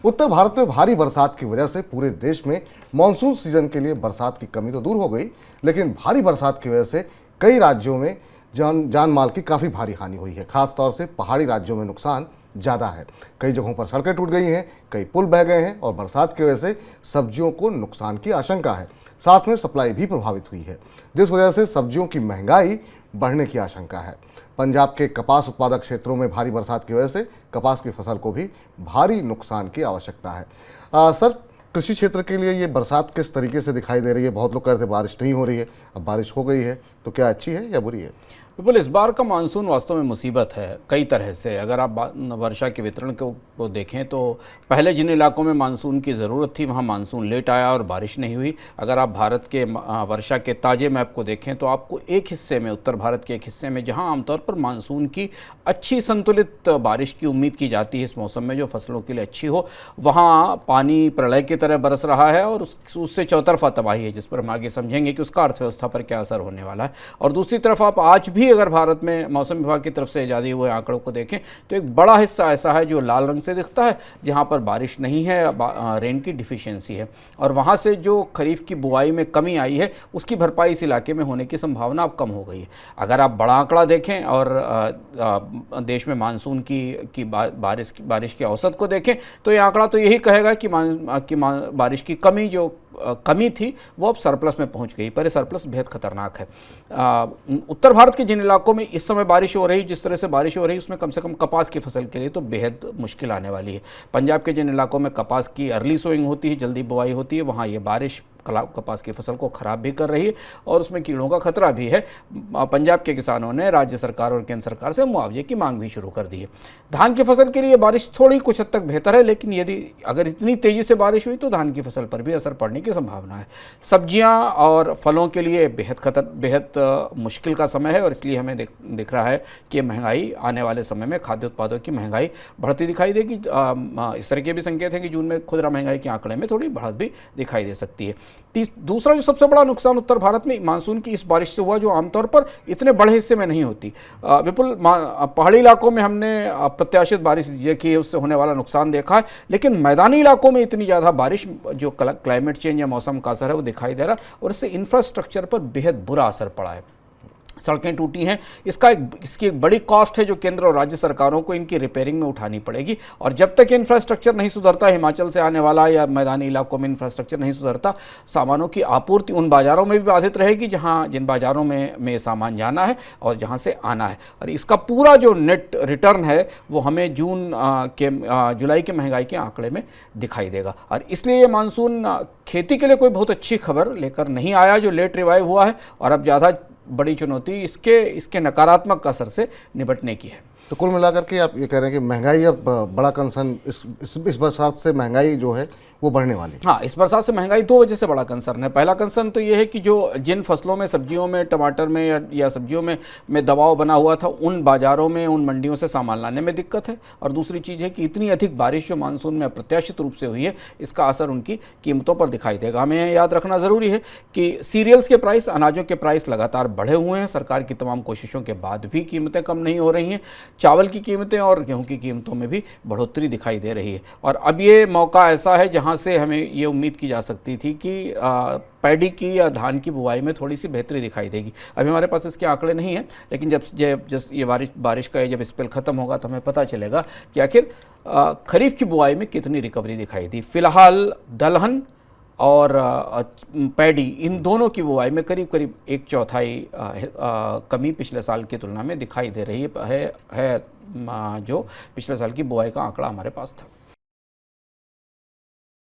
उत्तर भारत में भारी बरसात की वजह से पूरे देश में मानसून सीजन के लिए बरसात की कमी तो दूर हो गई, लेकिन भारी बरसात की वजह से कई राज्यों में जान माल की काफ़ी भारी हानि हुई है। खासतौर से पहाड़ी राज्यों में नुकसान ज़्यादा है। कई जगहों पर सड़कें टूट गई हैं, कई पुल बह गए हैं और बरसात की वजह से सब्जियों को नुकसान की आशंका है। साथ में सप्लाई भी प्रभावित हुई है, जिस वजह से सब्जियों की महंगाई बढ़ने की आशंका है। पंजाब के कपास उत्पादक क्षेत्रों में भारी बरसात की वजह से कपास की फसल को भी भारी नुकसान की आवश्यकता है। सर, कृषि क्षेत्र के लिए ये बरसात किस तरीके से दिखाई दे रही है? बहुत लोग कहते हैं बारिश नहीं हो रही है, अब बारिश हो गई है, तो क्या अच्छी है या बुरी है? बिल्कुल, इस बार का मानसून वास्तव में मुसीबत है कई तरह से। अगर आप वर्षा के वितरण को देखें तो पहले जिन इलाकों में मानसून की ज़रूरत थी वहाँ मानसून लेट आया और बारिश नहीं हुई। अगर आप भारत के वर्षा के ताज़े मैप को देखें तो आपको एक हिस्से में, उत्तर भारत के एक हिस्से में, जहाँ आमतौर पर मानसून की अच्छी संतुलित बारिश की उम्मीद की जाती है इस मौसम में जो फसलों के लिए अच्छी हो, वहाँ पानी प्रलय की तरह बरस रहा है और उससे चौतरफा तबाही है, जिस पर हम आगे समझेंगे कि उसका अर्थव्यवस्था पर क्या असर होने वाला है। और दूसरी तरफ आप आज भी अगर भारत में मौसम विभाग की तरफ से जारी हुए आंकड़ों को देखें तो एक बड़ा हिस्सा ऐसा है जो लाल रंग से दिखता है, जहां पर बारिश नहीं है, रेन की डिफिशियंसी है, और वहां से जो खरीफ की बुआई में कमी आई है उसकी भरपाई इस इलाके में होने की संभावना अब कम हो गई है। अगर आप बड़ा आंकड़ा देखें और देश में मानसून की बारिश की औसत को देखें तो ये आंकड़ा तो यही कहेगा कि बारिश की कमी थी वो अब सरप्लस में पहुंच गई, पर ये सरप्लस बेहद खतरनाक है। उत्तर भारत के जिन इलाकों में इस समय बारिश हो रही, जिस तरह से बारिश हो रही, उसमें कम से कम कपास की फसल के लिए तो बेहद मुश्किल आने वाली है। पंजाब के जिन इलाकों में कपास की अर्ली सोइंग होती है, जल्दी बुआई होती है, वहाँ ये बारिश कपास की फसल को खराब भी कर रही है और उसमें कीड़ों का खतरा भी है। पंजाब के किसानों ने राज्य सरकार और केंद्र सरकार से मुआवजे की मांग भी शुरू कर दी है। धान की फसल के लिए बारिश थोड़ी कुछ हद तक बेहतर है, लेकिन अगर इतनी तेजी से बारिश हुई तो धान की फसल पर भी असर पड़ने की संभावना है। सब्जियां और फलों के लिए बेहद मुश्किल का समय है और इसलिए हमें दिख रहा है कि महंगाई आने वाले समय में खाद्य उत्पादों की महंगाई बढ़ती दिखाई देगी। इस तरह के भी संकेत हैं कि जून में खुदरा महंगाई के आंकड़े में थोड़ी बढ़त भी दिखाई दे सकती है। दूसरा जो सबसे बड़ा नुकसान उत्तर भारत में मानसून की इस बारिश से हुआ, जो आमतौर पर इतने बड़े हिस्से में नहीं होती। विपुल, पहाड़ी इलाकों में हमने प्रत्याशित बारिश देखी है, उससे होने वाला नुकसान देखा है, लेकिन मैदानी इलाकों में इतनी ज़्यादा बारिश, जो क्लाइमेट चेंज या मौसम का असर है, वो दिखाई दे रहा है और इससे इंफ्रास्ट्रक्चर पर बेहद बुरा असर पड़ा है। सड़कें टूटी हैं, इसकी एक बड़ी कॉस्ट है जो केंद्र और राज्य सरकारों को इनकी रिपेयरिंग में उठानी पड़ेगी। और जब तक इंफ्रास्ट्रक्चर नहीं सुधरता, हिमाचल से आने वाला या मैदानी इलाकों में इंफ्रास्ट्रक्चर नहीं सुधरता, सामानों की आपूर्ति उन बाज़ारों में भी बाधित रहेगी जिन बाज़ारों में सामान जाना है और जहां से आना है। और इसका पूरा जो नेट रिटर्न है वो हमें जुलाई के महंगाई के आंकड़े में दिखाई देगा। और इसलिए ये मानसून खेती के लिए कोई बहुत अच्छी खबर लेकर नहीं आया, जो लेट रिवाइव हुआ है, और अब ज़्यादा बड़ी चुनौती इसके नकारात्मक असर से निपटने की है। तो कुल मिलाकर के आप ये कह रहे हैं कि महंगाई अब बड़ा कंसर्न, इस बरसात से महंगाई जो है वो बढ़ने वाली है। हाँ, इस बरसात से महंगाई दो वजह से बड़ा कंसर्न है। पहला कंसर्न तो ये है कि जो जिन फसलों में, सब्जियों में, टमाटर में या सब्जियों में दबाव बना हुआ था, उन बाज़ारों में, उन मंडियों से सामान लाने में दिक्कत है। और दूसरी चीज़ है कि इतनी अधिक बारिश जो मानसून में अप्रत्याशित रूप से हुई है, इसका असर उनकी कीमतों पर दिखाई देगा। हमें याद रखना ज़रूरी है कि सीरियल्स के प्राइस, अनाजों के प्राइस लगातार बढ़े हुए हैं। सरकार की तमाम कोशिशों के बाद भी कीमतें कम नहीं हो रही हैं। चावल की कीमतें और गेहूँ की कीमतों में भी बढ़ोतरी दिखाई दे रही है। और अब ये मौका ऐसा है जहाँ से हमें ये उम्मीद की जा सकती थी कि पैडी की या धान की बुआई में थोड़ी सी बेहतरी दिखाई देगी। अभी हमारे पास इसके आंकड़े नहीं हैं, लेकिन जब ये बारिश का जब स्पेल ख़त्म होगा तो हमें पता चलेगा कि आखिर खरीफ की बुआई में कितनी रिकवरी दिखाई दी। फिलहाल दलहन और पैडी, इन दोनों की बुआई में करीब करीब 1/4 कमी पिछले साल की तुलना में दिखाई दे रही है, जो पिछले साल की बुआई का आंकड़ा हमारे पास था।